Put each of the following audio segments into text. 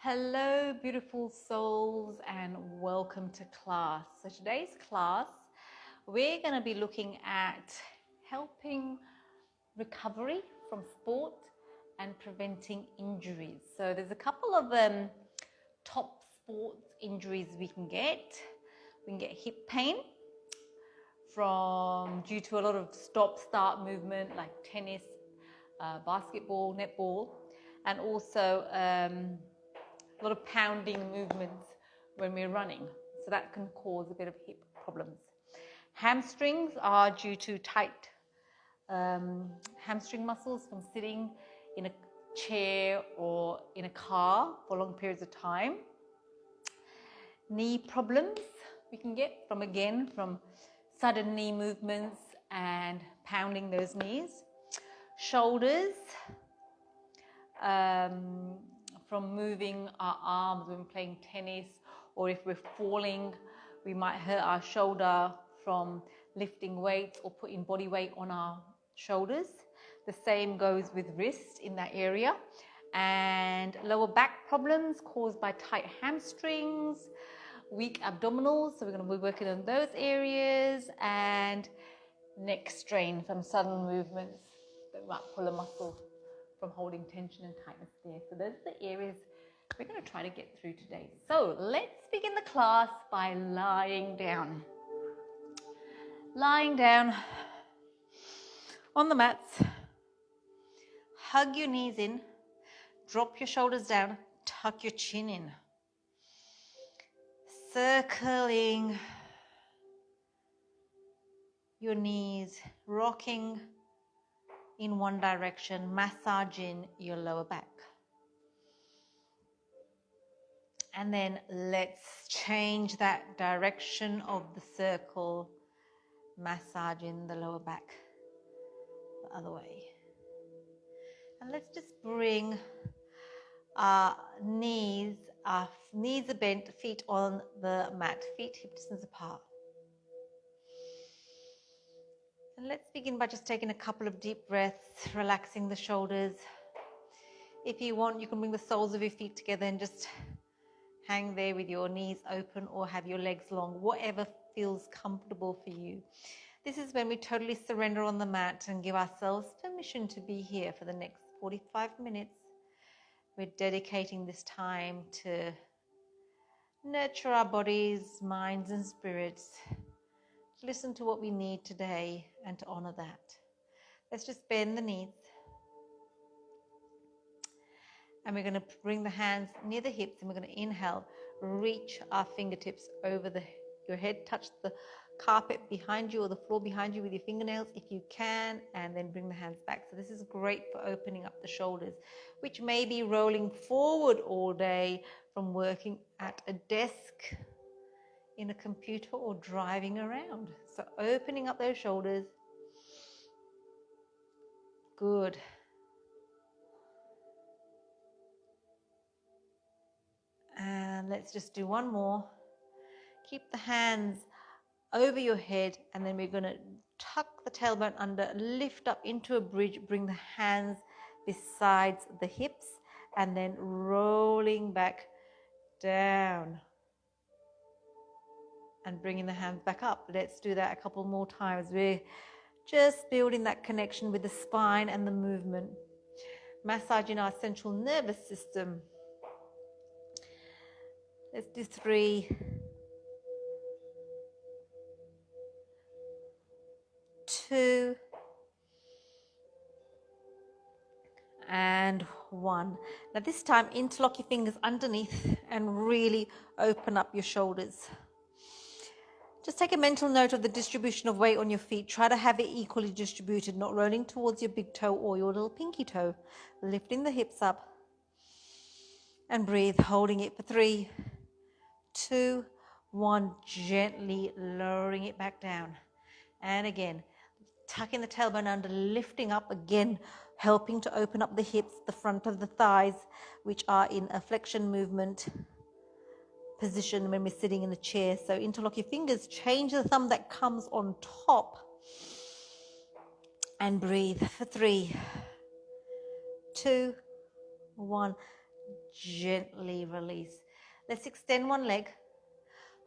Hello, beautiful souls, and welcome to class. So today's class, we're going to be looking at helping recovery from sport and preventing injuries. So there's a couple of top sports injuries we can get. We can get hip pain due to a lot of stop-start movement like tennis, basketball, netball, and also a lot of pounding movements when we're running. So that can cause a bit of hip problems. Hamstrings are due to tight hamstring muscles from sitting in a chair or in a car for long periods of time. Knee problems we can get from sudden knee movements and pounding those knees. Shoulders, from moving our arms when playing tennis, or if we're falling, we might hurt our shoulder from lifting weights or putting body weight on our shoulders. The same goes with wrists in that area. And lower back problems caused by tight hamstrings, weak abdominals, so we're going to be working on those areas, and neck strain from sudden movements that might pull a muscle from holding tension and tightness there. So those are the areas we're going to try to get through today. So let's begin the class by lying down. Lying down on the mats. Hug your knees in. Drop your shoulders down. Tuck your chin in. Circling your knees, rocking in one direction, massaging your lower back. And then let's change that direction of the circle, massaging the lower back the other way. And let's just bring our knees are bent, feet on the mat, feet hip distance apart. And let's begin by just taking a couple of deep breaths, relaxing the shoulders. If you want, you can bring the soles of your feet together and just hang there with your knees open, or have your legs long, whatever feels comfortable for you. This is when we totally surrender on the mat and give ourselves permission to be here for the next 45 minutes. We're dedicating this time to nurture our bodies, minds, and spirits. Listen to what we need today and to honor that. Let's just bend the knees. And we're going to bring the hands near the hips, and we're going to inhale, reach our fingertips over your head, touch the carpet behind you or the floor behind you with your fingernails if you can, and then bring the hands back. So this is great for opening up the shoulders, which may be rolling forward all day from working at a desk, in a computer, or driving around. So opening up those shoulders. Good. And let's just do one more. Keep the hands over your head, and then we're going to tuck the tailbone under, lift up into a bridge, bring the hands besides the hips, and then rolling back down. And bringing the hands back up. Let's do that a couple more times. We're just building that connection with the spine and the movement. Massaging our central nervous system. Let's do 3, 2, and 1. Now this time, interlock your fingers underneath and really open up your shoulders. Just take a mental note of the distribution of weight on your feet. Try to have it equally distributed, not rolling towards your big toe or your little pinky toe. Lifting the hips up. And breathe, holding it for 3, 2, 1. Gently lowering it back down. And again, tucking the tailbone under, lifting up again, helping to open up the hips, the front of the thighs, which are in a flexion movement position when we're sitting in a chair. So interlock your fingers, change the thumb that comes on top, and breathe for 3, 2, 1. Gently release. Let's extend one leg.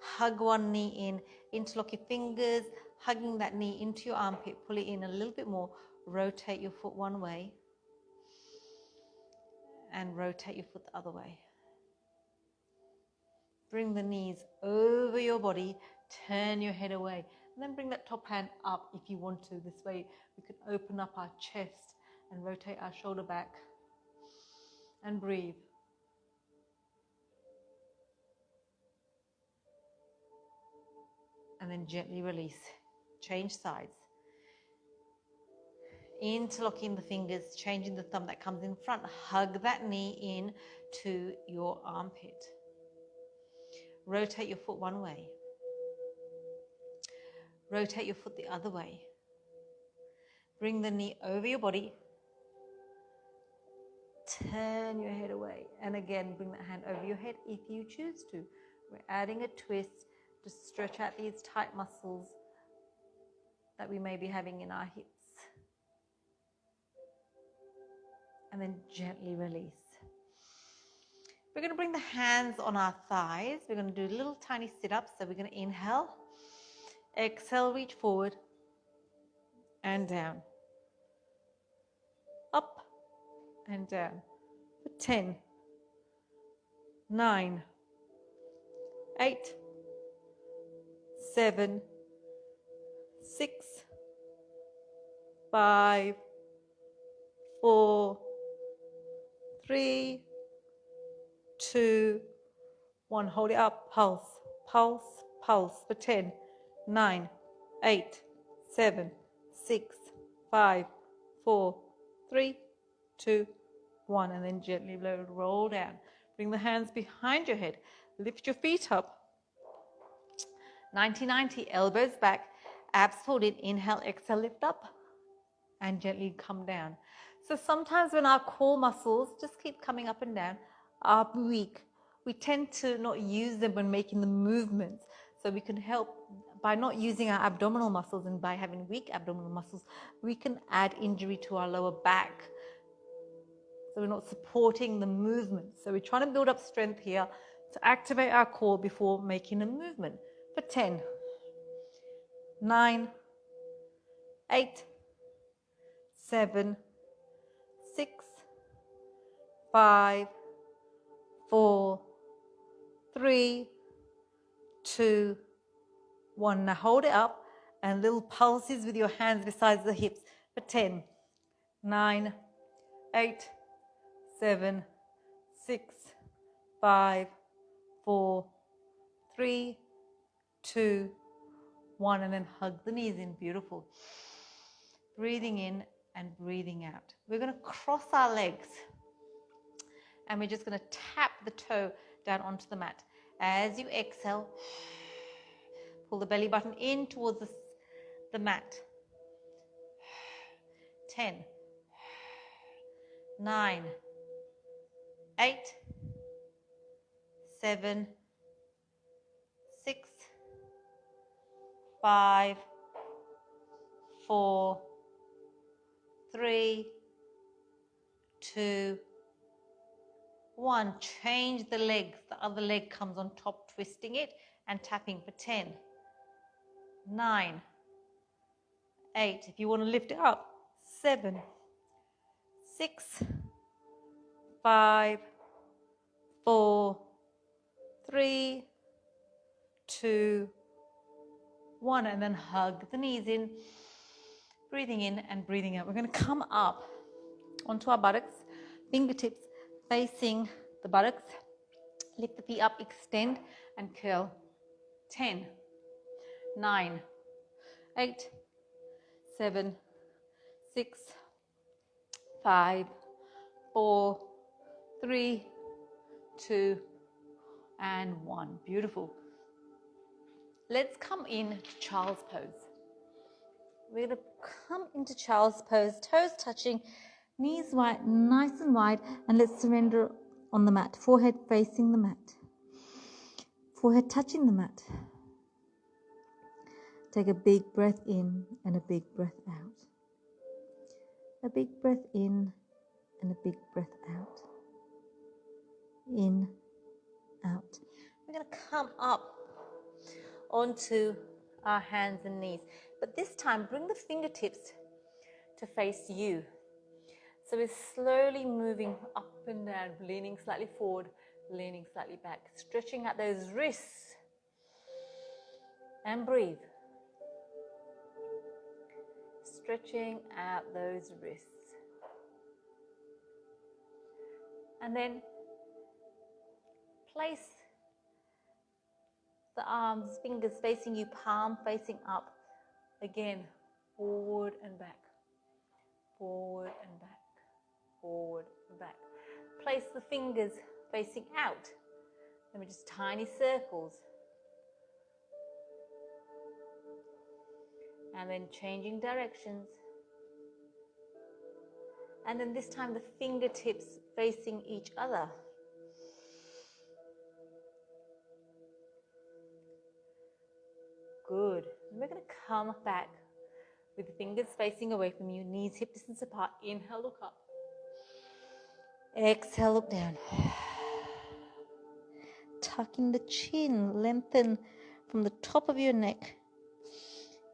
Hug one knee in. Interlock your fingers, hugging that knee into your armpit. Pull it in a little bit more. Rotate your foot one way. And rotate your foot the other way. Bring the knees over your body. Turn your head away. And then bring that top hand up if you want to. This way we can open up our chest and rotate our shoulder back. And breathe. And then gently release. Change sides. Interlocking the fingers, changing the thumb that comes in front. Hug that knee in to your armpit. Rotate your foot one way. Rotate your foot the other way. Bring the knee over your body. Turn your head away. And again, bring that hand over your head if you choose to. We're adding a twist to stretch out these tight muscles that we may be having in our hips. And then gently release. We're going to bring the hands on our thighs. We're going to do little tiny sit-ups. So we're going to inhale. Exhale, reach forward. And down. Up and down. For 10, 9, 8, 7, 6, 5, 4, 3, 2, 1. Hold it up. Pulse, pulse, pulse. For 10, 9, 8, 7, 6, 5, 4, 3, 2, 1. And then gently roll down. Bring the hands behind your head. Lift your feet up. 90-90. Elbows back. Abs pulled in. Inhale, exhale, lift up. And gently come down. So sometimes when our core muscles just keep coming up and down, are weak, we tend to not use them when making the movements. So we can help by not using our abdominal muscles, and by having weak abdominal muscles, we can add injury to our lower back. So we're not supporting the movement. So we're trying to build up strength here to activate our core before making a movement. For 10, 9, 8, 7, 6, 5, 4, 3, 2, 1. Now hold it up and little pulses with your hands besides the hips. For 10, 9, 8, 7, 6, 5, 4, 3, 2, 1. And then hug the knees in. Beautiful. Breathing in and breathing out. We're going to cross our legs. And we're just going to tap the toe down onto the mat. As you exhale, pull the belly button in towards the mat. 10, 9, 8, 7, 6, 5, 4, 3, 2, 1. Change the legs. The other leg comes on top, twisting it and tapping for 10, 9, 8. If you want to lift it up, 7, 6, 5, 4, 3, 2, 1. And then hug the knees in, breathing in and breathing out. We're going to come up onto our buttocks, fingertips facing the buttocks. Lift the feet up, extend and curl. 10, 9, 8, 7, 6, 5, 4, 3, 2, and 1. Beautiful. Let's come in to child's pose. We're going to come into child's pose, toes touching, knees wide, nice and wide, and let's surrender on the mat. Forehead facing the mat. Forehead touching the mat. Take a big breath in and a big breath out. A big breath in and a big breath out. in, out. We're going to come up onto our hands and knees, but this time bring the fingertips to face you. So we're slowly moving up and down, leaning slightly forward, leaning slightly back, stretching out those wrists, and breathe. Stretching out those wrists. And then place the arms, fingers facing you, palm facing up. Again, forward and back, forward and back, forward and back. Place the fingers facing out. Then we're just tiny circles. And then changing directions. And then this time the fingertips facing each other. Good. And we're going to come back with the fingers facing away from you, knees hip distance apart. Inhale, look up. Exhale, look down. Tucking the chin, lengthen from the top of your neck.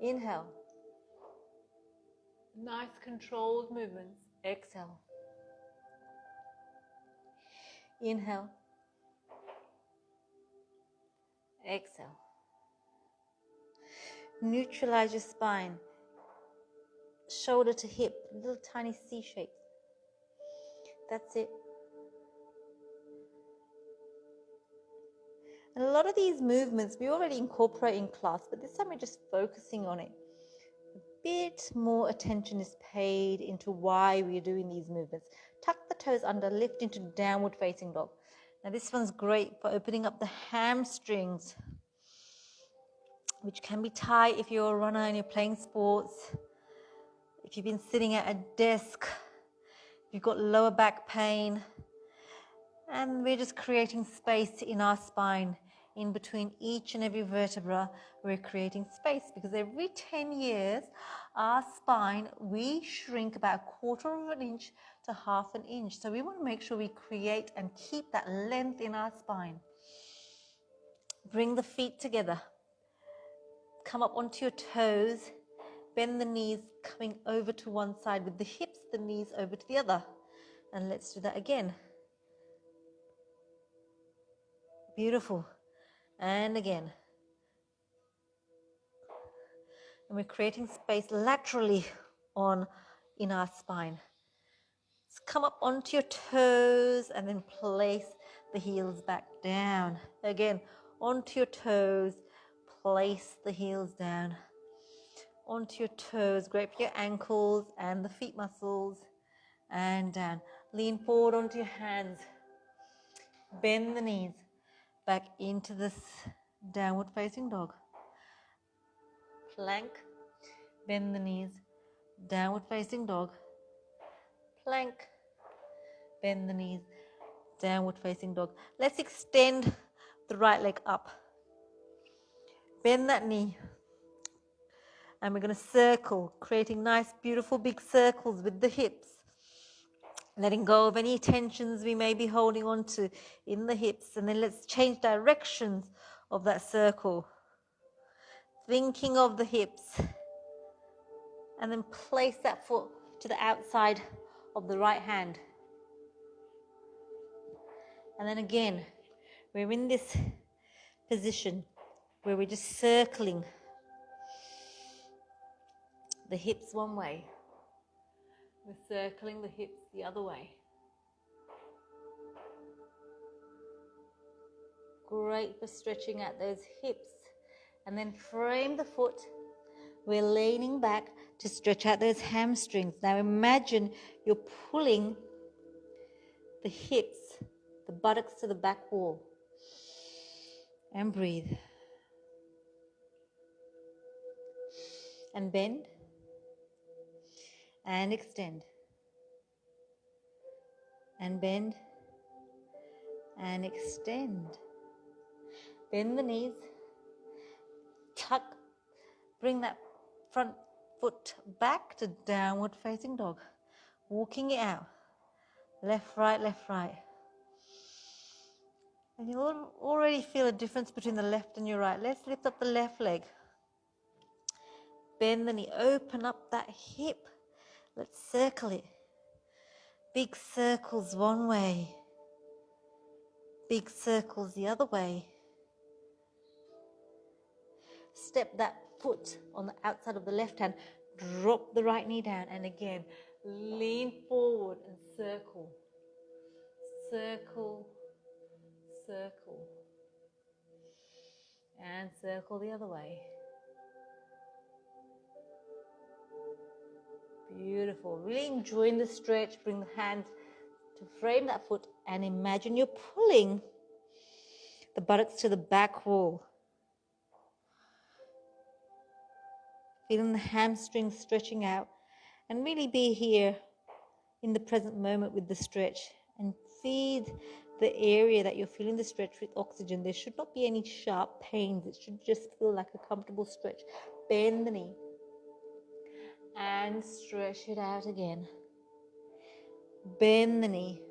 Inhale. Nice controlled movements. Exhale. Inhale. Exhale. Neutralize your spine. Shoulder to hip, little tiny C shapes. That's it. And a lot of these movements we already incorporate in class, but this time we're just focusing on it. A bit more attention is paid into why we're doing these movements. Tuck the toes under, lift into downward facing dog. Now this one's great for opening up the hamstrings, which can be tight if you're a runner and you're playing sports, if you've been sitting at a desk, if you've got lower back pain. And we're just creating space in our spine. In between each and every vertebra, we're creating space, because every 10 years, our spine, we shrink about 1/4 of an inch to 1/2 an inch. So we want to make sure we create and keep that length in our spine. Bring the feet together. Come up onto your toes. Bend the knees, coming over to one side with the hips, the knees over to the other. And let's do that again. Beautiful. And again. And we're creating space laterally in our spine. So come up onto your toes and then place the heels back down. Again, onto your toes, place the heels down. Onto your toes, grab your ankles and the feet muscles, and down. Lean forward onto your hands. Bend the knees back into this downward facing dog. Plank, bend the knees, downward facing dog. Plank, bend the knees, downward facing dog. Let's extend the right leg up. Bend that knee. And we're going to circle, creating nice, beautiful big circles with the hips. Letting go of any tensions we may be holding on to in the hips. And then let's change directions of that circle. Thinking of the hips. And then place that foot to the outside of the right hand. And then again, we're in this position where we're just circling the hips one way. We're circling the hips the other way. Great for stretching out those hips. And then frame the foot. We're leaning back to stretch out those hamstrings. Now imagine you're pulling the hips, the buttocks to the back wall. And breathe. And bend. And extend. And bend. And extend. Bend the knees. Tuck. Bring that front foot back to downward facing dog. Walking it out. Left, right, left, right. And you'll already feel a difference between the left and your right. Let's lift up the left leg. Bend the knee, open up that hip. Let's circle it. Big circles one way. Big circles the other way. Step that foot on the outside of the left hand. Drop the right knee down. And again, lean forward and circle. Circle, circle. And circle the other way. Beautiful. Really enjoying the stretch. Bring the hands to frame that foot and imagine you're pulling the buttocks to the back wall. Feeling the hamstrings stretching out, and really be here in the present moment with the stretch and feed the area that you're feeling the stretch with oxygen. There should not be any sharp pains. It should just feel like a comfortable stretch. Bend the knee and stretch it out again. Bend the knee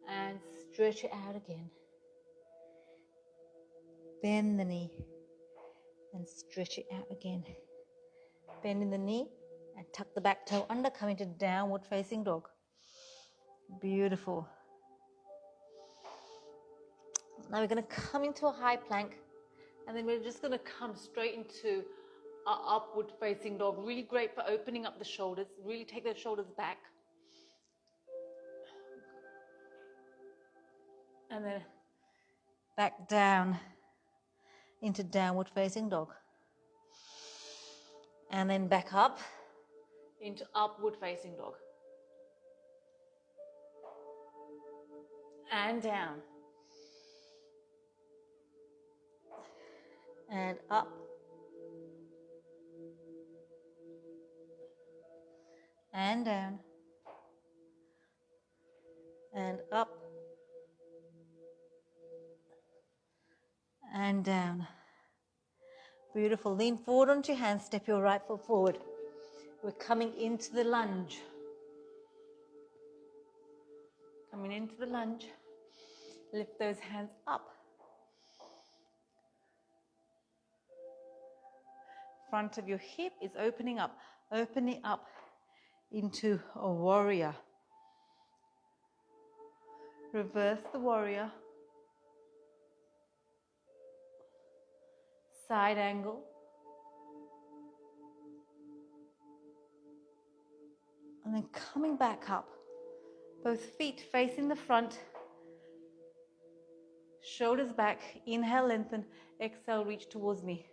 and stretch it out again. Bend the knee and stretch it out again. Bending the knee and tuck the back toe under, come into downward facing dog. Beautiful. Now we're going to come into a high plank, and then we're just going to come straight into our upward facing dog. Really great for opening up the shoulders. Really take those shoulders back. And then back down into downward facing dog. And then back up into upward facing dog. And down. And up. And down. And up. And down. Beautiful. Lean forward onto your hands. Step your right foot forward. We're coming into the lunge. Coming into the lunge. Lift those hands up. Front of your hip is opening up into a warrior. Reverse the warrior. Side angle. And then coming back up. Both feet facing the front. Shoulders back. Inhale, lengthen. Exhale, reach towards me.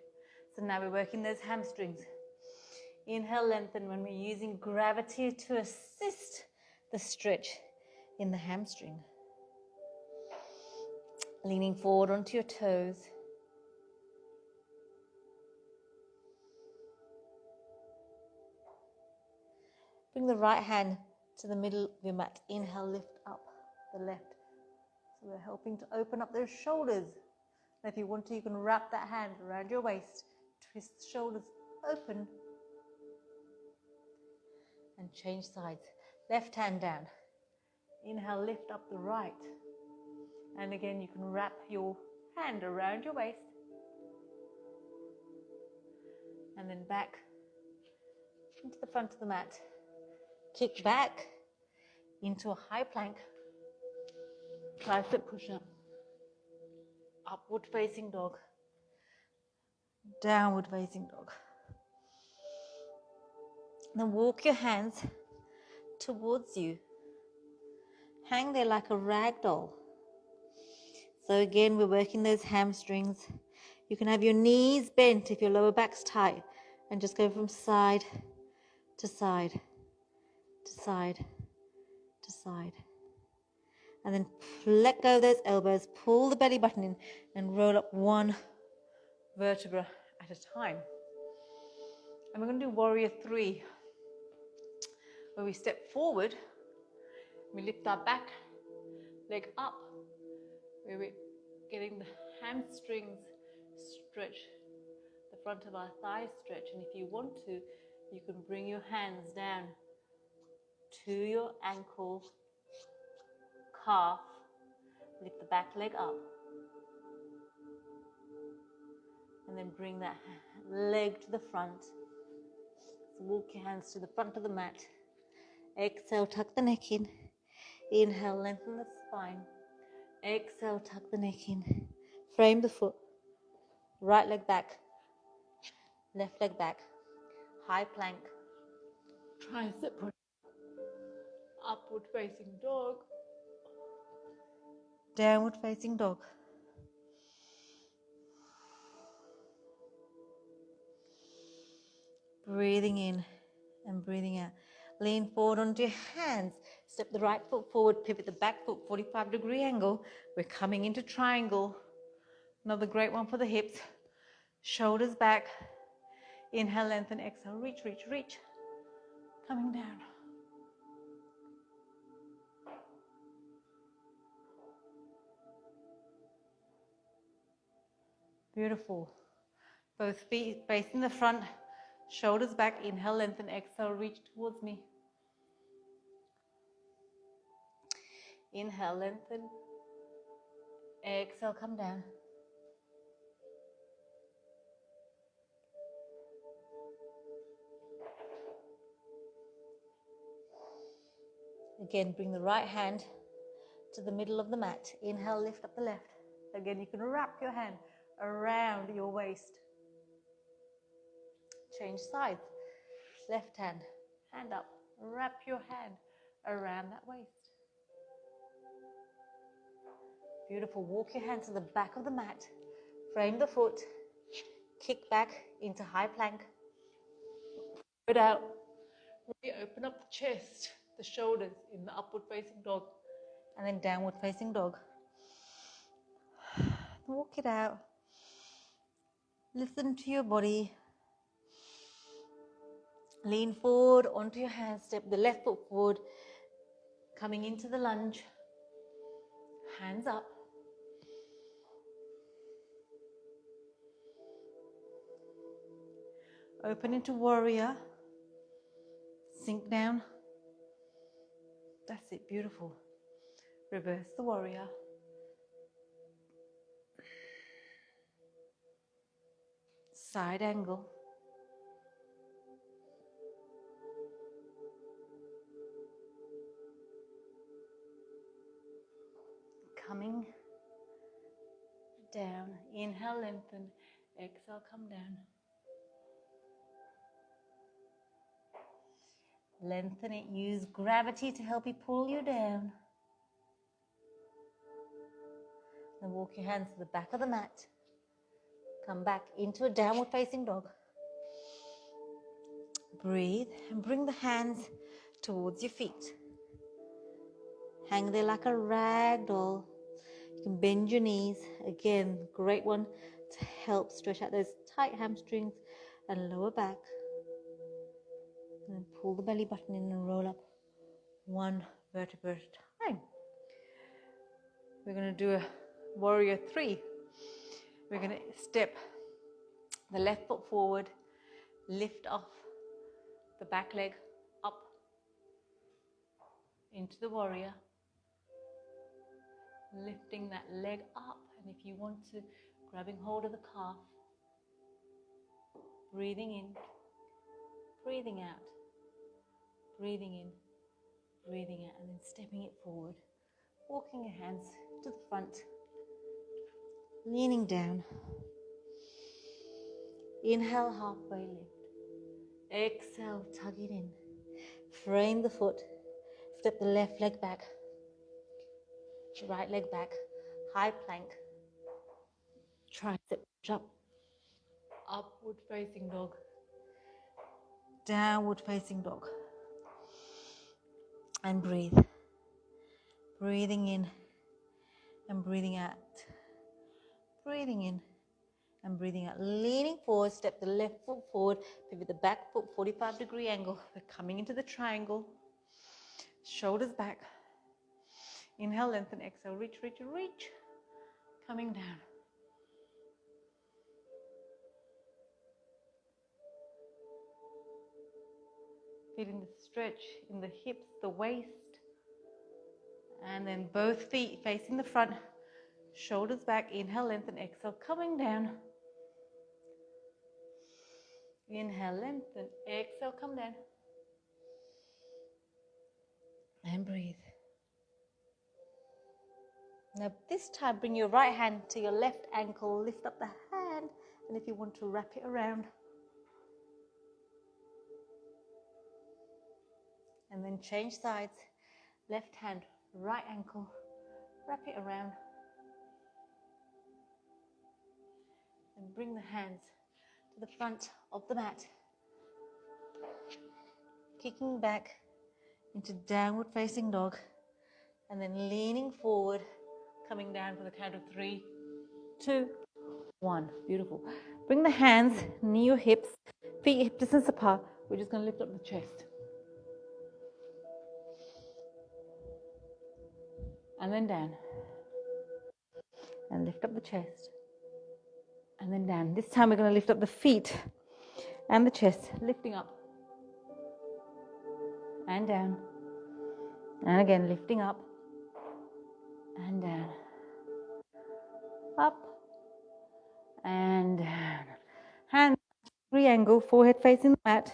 So now we're working those hamstrings. Inhale, lengthen when we're using gravity to assist the stretch in the hamstring. Leaning forward onto your toes. Bring the right hand to the middle of your mat. Inhale, lift up the left. So we're helping to open up those shoulders. And if you want to, you can wrap that hand around your waist. Twist the shoulders open. And change sides. Left hand down. Inhale, lift up the right. And again, you can wrap your hand around your waist. And then back into the front of the mat. Kick back into a high plank. Tricep push-up. Upward facing dog. Downward facing dog. Then walk your hands towards you. Hang there like a rag doll. So again, we're working those hamstrings. You can have your knees bent if your lower back's tight, and just go from side to side to side to side. And then let go of those elbows, pull the belly button in, and roll up one vertebra at a time. And we're going to do warrior 3, where we step forward, we lift our back leg up, where we're getting the hamstrings stretch, the front of our thighs stretch. And if you want to, you can bring your hands down to your ankle, calf, Lift the back leg up. And then bring that leg to the front. So walk your hands to the front of the mat. Exhale, tuck the neck in. Inhale, lengthen the spine. Exhale, tuck the neck in. Frame the foot. Right leg back. Left leg back. High plank. Tricep push. Upward facing dog. Downward facing dog. Breathing in and breathing out. Lean forward onto your hands. Step the right foot forward, pivot the back foot, 45-degree angle. We're coming into triangle. Another great one for the hips. Shoulders back. Inhale, lengthen, exhale, reach, reach, reach. Coming down. Beautiful. Both feet facing the front, shoulders back. Inhale, lengthen, exhale, reach towards me. Inhale, lengthen. Exhale, come down. Again, bring the right hand to the middle of the mat. Inhale, lift up the left. Again, you can wrap your hand around your waist. Change sides. Left hand, hand up. Wrap your hand around that waist. Beautiful. Walk your hands to the back of the mat. Frame the foot. Kick back into high plank. Put out. Really open up the chest, the shoulders in the upward facing dog. And then downward facing dog. Walk it out. Listen to your body. Lean forward onto your hands. Step the left foot forward. Coming into the lunge. Hands up. Open into warrior. Sink down. That's it. Beautiful. Reverse the warrior. Side angle. Coming down. Inhale, lengthen. Exhale, come down. Lengthen it. Use gravity to help you pull you down. Then walk your hands to the back of the mat. Come back into a downward facing dog. Breathe and bring the hands towards your feet. Hang there like a rag doll. You can bend your knees. Again, great one to help stretch out those tight hamstrings and lower back. And then pull the belly button in and roll up one vertebra at a time. We're going to do a warrior 3. We're going to step the left foot forward, lift off the back leg up into the warrior, lifting that leg up, and if you want to, grabbing hold of the calf, breathing in, breathing out, breathing in, breathing out, and then stepping it forward, walking your hands to the front, leaning down. Inhale, halfway lift. Exhale, tug it in. Frame the foot. Step the left leg back. Right leg back. High plank. Tricep push up. Upward facing dog. Downward facing dog. And breathe. Breathing in and breathing out. Breathing in and breathing out. Leaning forward, step the left foot forward, pivot the back foot, 45-degree angle. We're coming into the triangle. Shoulders back. Inhale, lengthen, exhale, reach, reach, reach. Coming down. Feeling the stretch in the hips, the waist, And then both feet facing the front, shoulders back. Inhale, lengthen, exhale, coming down. Inhale, lengthen, exhale, come down. And breathe. Now this time bring your right hand to your left ankle, lift up the hand, and if you want to wrap it around. And then change sides, left hand, right ankle, wrap it around. And bring the hands to the front of the mat. Kicking back into downward facing dog. And then leaning forward, coming down for the count of 3, 2, 1. Beautiful. Bring the hands near your hips, feet hip distance apart. We're just going to lift up the chest. And then down. And lift up the chest. And then down. This time we're going to lift up the feet and the chest, lifting up. And down. And again, lifting up. And down. Up. And down. Hands triangle, forehead facing the mat.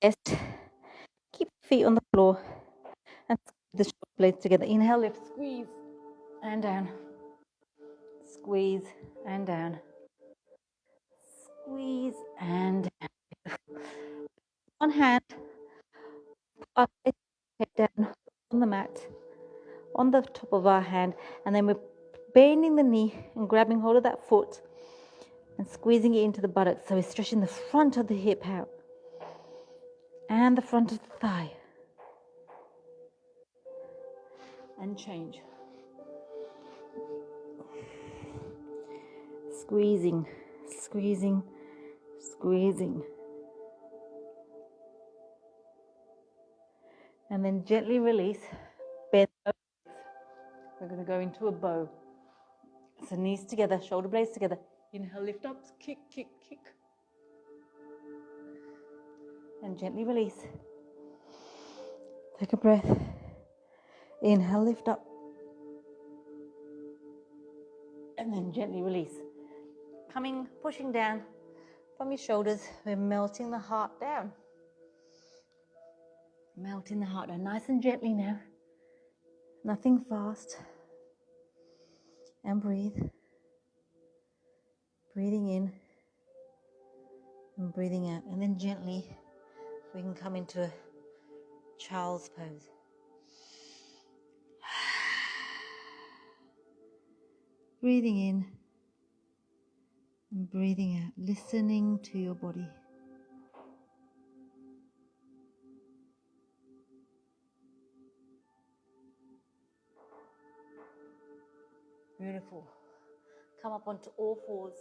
Chest. Keep the feet on the floor. And the shoulder blades together. Inhale, lift, squeeze. And down. Squeeze and down. Squeeze and down. One hand, head down on the mat, on the top of our hand, and then we're bending the knee and grabbing hold of that foot and squeezing it into the buttocks. So we're stretching the front of the hip out and the front of the thigh. And change. Squeezing, squeezing, squeezing. And then gently release. Bend. We're going to go into a bow. So knees together, shoulder blades together. Inhale, lift up, kick, kick, kick. And gently release. Take a breath. Inhale, lift up. And then gently release. Pushing down from your shoulders. We're melting the heart down. Melting the heart down, nice and gently now. Nothing fast. And breathe. Breathing in and breathing out. And then gently we can come into a child's pose. Breathing in and breathing out, listening to your body. Beautiful. Come up onto all fours.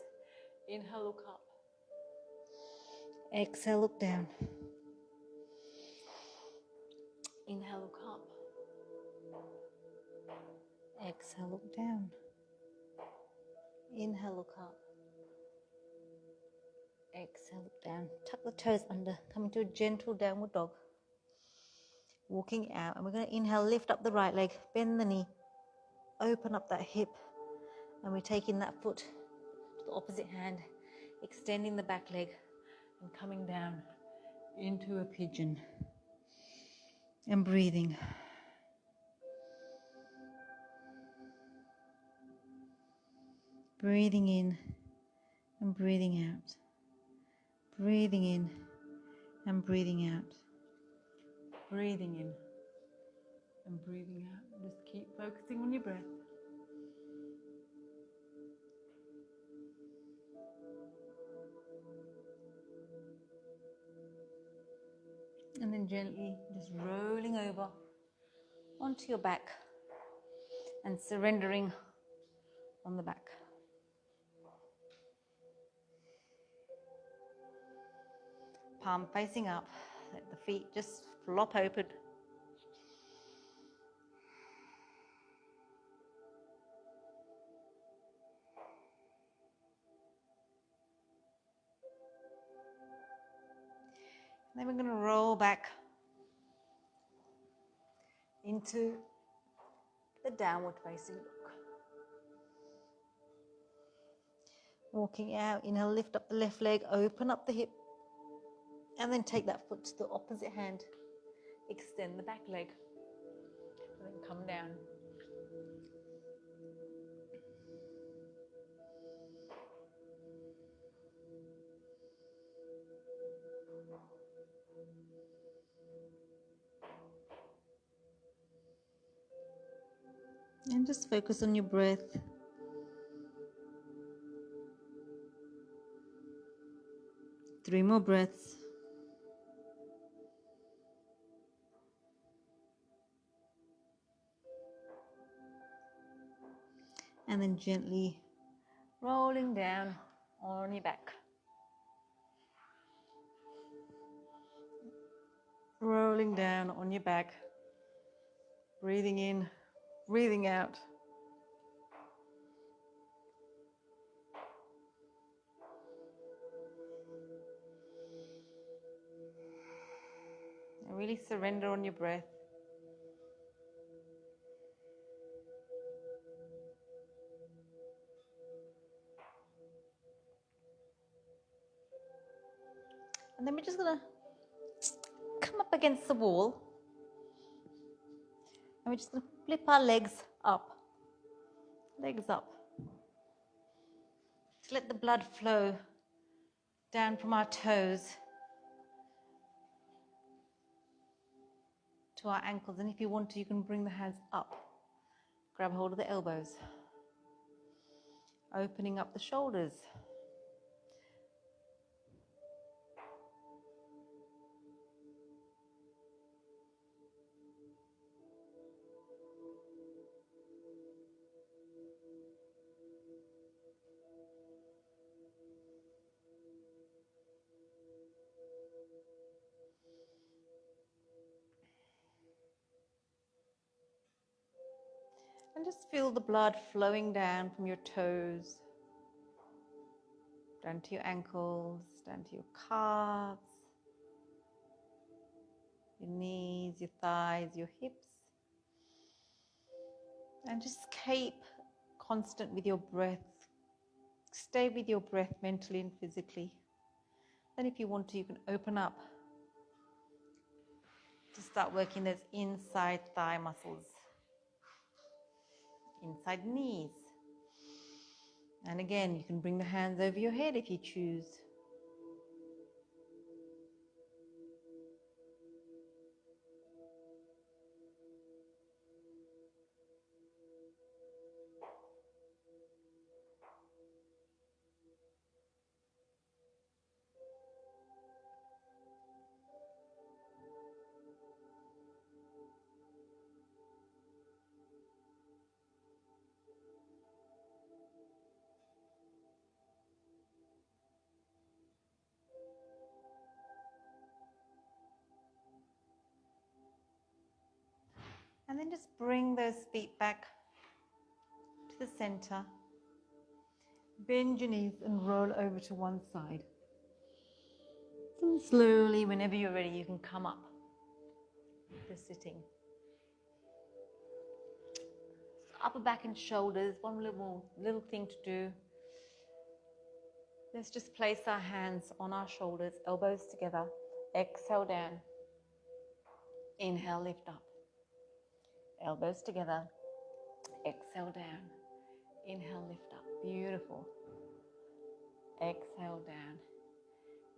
Inhale, look up. Exhale, look down. Inhale, look up. Exhale, look down. Inhale, look up. Exhale, look down. Tuck the toes under. Come into a gentle downward dog. Walking out. And we're going to inhale, lift up the right leg. Bend the knee. Open up that hip. And we're taking that foot to the opposite hand. Extending the back leg. And coming down into a pigeon. And breathing. Breathing in and breathing out. Breathing in and breathing out. Breathing in and breathing out. Just keep focusing on your breath. And then gently just rolling over onto your back and surrendering on the back. Palm facing up. Let the feet just flop open. Then we're going to roll back into the downward facing dog. Walking out, inhale, lift up the left leg, open up the hip, and then take that foot to the opposite hand. Extend the back leg, and then come down. And just focus on your breath. Three more breaths. And then gently rolling down on your back. Rolling down on your back. Breathing in, breathing out. And really surrender on your breath. And then we're just going to come up against the wall. And we're just going to flip our legs up. Legs up. To let the blood flow down from our toes to our ankles. And if you want to, you can bring the hands up. Grab hold of the elbows. Opening up the shoulders. And just feel the blood flowing down from your toes, down to your ankles, down to your calves, your knees, your thighs, your hips. And just keep constant with your breath. Stay with your breath mentally and physically. Then if you want to, you can open up to start working those inside thigh muscles. Inside knees. And again, you can bring the hands over your head if you choose. And then just bring those feet back to the center. Bend your knees and roll over to one side. And slowly, whenever you're ready, you can come up to sitting. Upper back and shoulders, one little thing to do. Let's just place our hands on our shoulders, elbows together. Exhale down. Inhale, lift up. Elbows together. Exhale down. Inhale, lift up. Beautiful. Exhale down.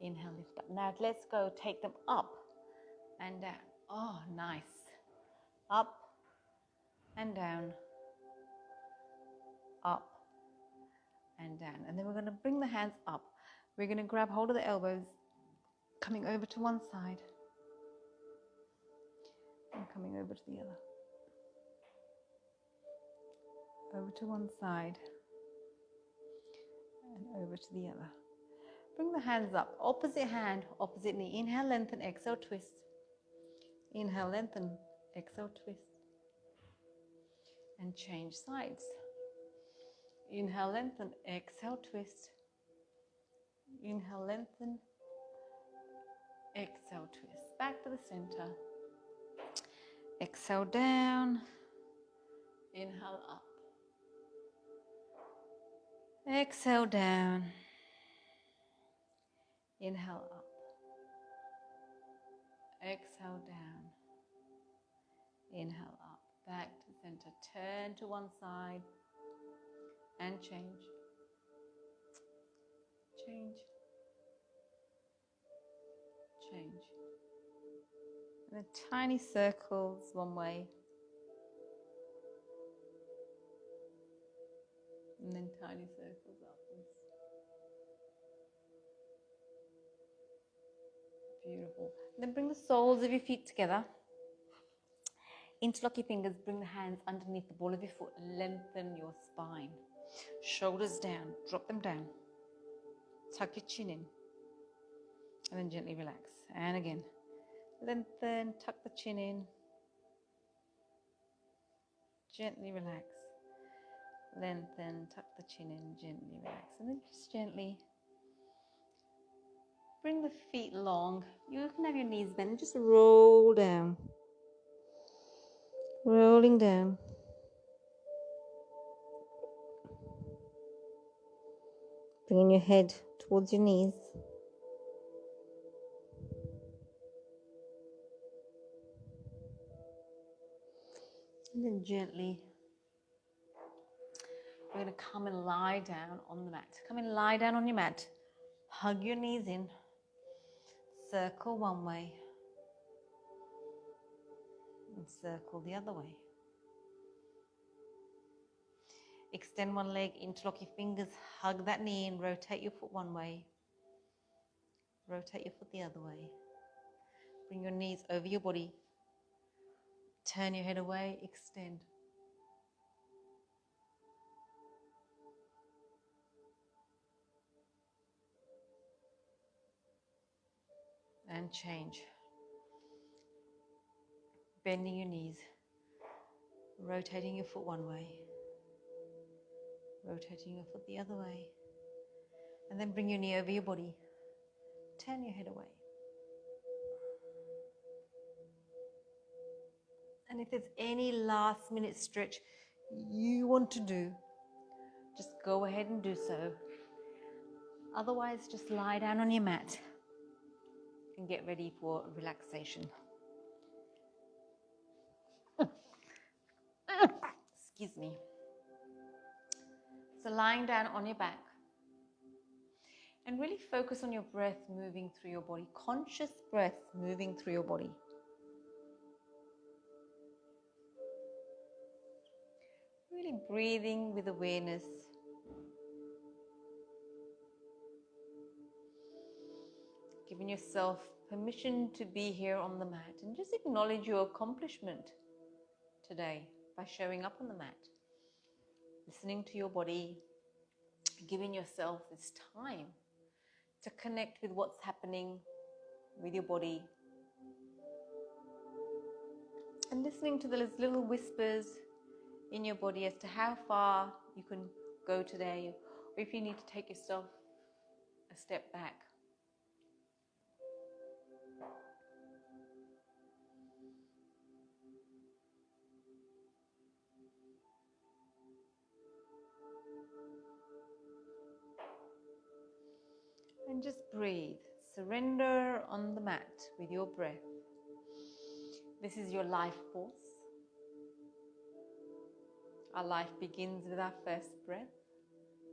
Inhale, lift up. Now let's go. Take them up and down. Oh, nice. Up and down. Up and down. And then we're going to bring the hands up. We're going to grab hold of the elbows, coming over to one side and coming over to the other. Over to one side and over to the other. Bring the hands up, opposite hand, opposite knee. Inhale, lengthen, exhale, twist. Inhale, lengthen, exhale, twist. And change sides. Inhale, lengthen, exhale, twist. Inhale, lengthen, exhale, twist. Back to the center. Exhale down. Inhale up. Exhale down. Inhale up. Exhale down. Inhale up. Back to center. Turn to one side and change. Change. Change. And then tiny circles one way. And then tiny circles upwards. Beautiful. And then bring the soles of your feet together. Interlock your fingers, bring the hands underneath the ball of your foot, lengthen your spine. Shoulders down, drop them down. Tuck your chin in. And then gently relax. And again. Lengthen, tuck the chin in. Gently relax. Lengthen, tuck the chin in, gently relax. And then just gently bring the feet long. You can have your knees bent and just roll down. Rolling down. Bringing your head towards your knees. And then gently, we're going to come and lie down on the mat. Come and lie down on your mat. Hug your knees in. Circle one way. And circle the other way. Extend one leg, interlock your fingers, hug that knee and rotate your foot one way. Rotate your foot the other way. Bring your knees over your body. Turn your head away, extend. And change. Bending your knees. Rotating your foot one way. Rotating your foot the other way. And then bring your knee over your body. Turn your head away. And if there's any last minute stretch you want to do, just go ahead and do so. Otherwise, just lie down on your mat and get ready for relaxation. Excuse me. So lying down on your back and really focus on your breath moving through your body. Conscious breath moving through your body. Really breathing with awareness. Giving yourself permission to be here on the mat and just acknowledge your accomplishment today by showing up on the mat. Listening to your body, giving yourself this time to connect with what's happening with your body. And listening to those little whispers in your body as to how far you can go today, or if you need to take yourself a step back. And just breathe. Surrender on the mat with your breath. This is your life force. Our life begins with our first breath.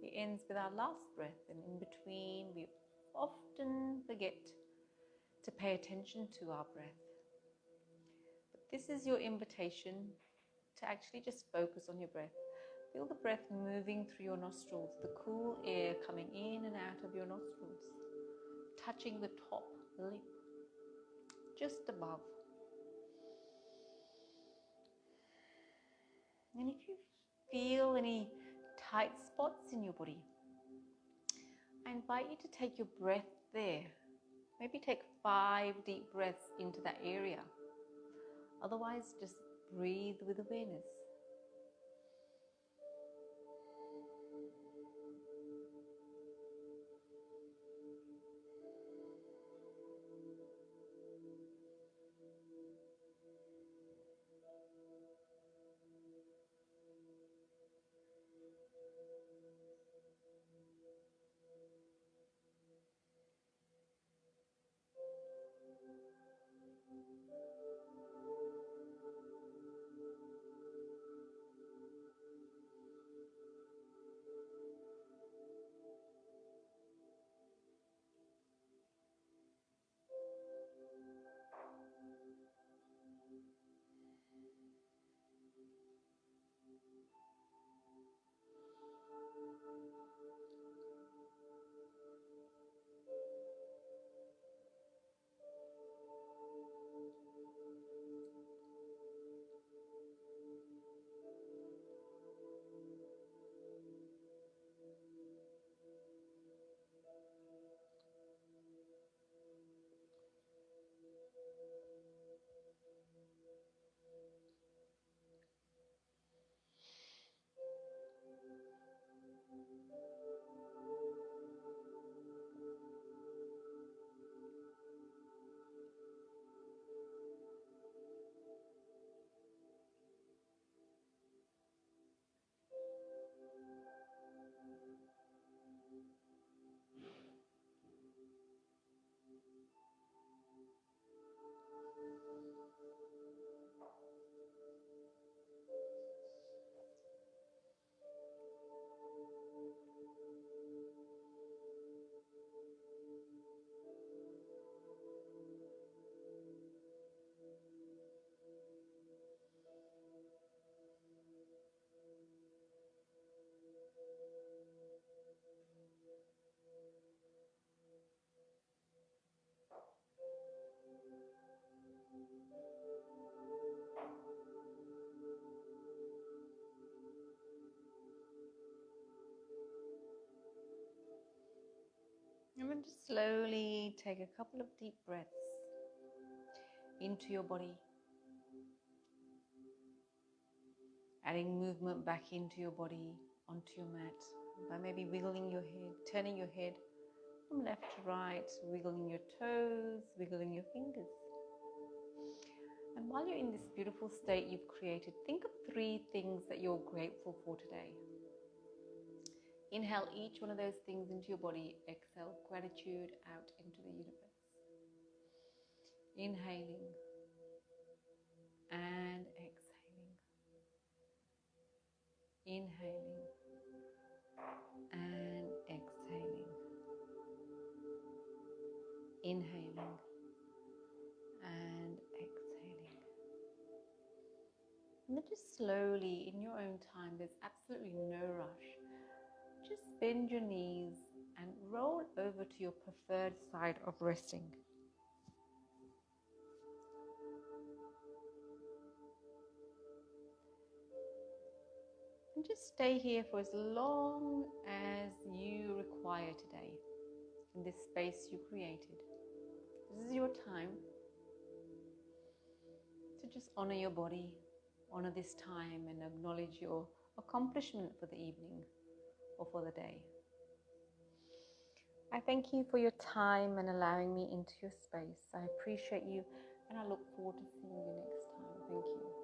It ends with our last breath. And in between, we often forget to pay attention to our breath. But this is your invitation to actually just focus on your breath. Feel the breath moving through your nostrils, the cool air coming in and out of your nostrils, touching the top lip, just above. And if you feel any tight spots in your body, I invite you to take your breath there. Maybe take 5 deep breaths into that area. Otherwise, just breathe with awareness. And then just slowly take a couple of deep breaths into your body, adding movement back into your body, onto your mat, by maybe wiggling your head, turning your head from left to right, wiggling your toes, wiggling your fingers. And while you're in this beautiful state you've created, think of 3 things that you're grateful for today. Inhale each one of those things into your body. Exhale gratitude out into the universe. Inhaling and exhaling. Inhaling and exhaling. Inhaling and exhaling. And then just slowly, in your own time, there's absolutely no rush. Just bend your knees and roll over to your preferred side of resting. And just stay here for as long as you require today, in this space you created. This is your time to just honor your body, honor this time, and acknowledge your accomplishment for the evening or for the day. I thank you for your time and allowing me into your space. I appreciate you, and I look forward to seeing you next time. Thank you.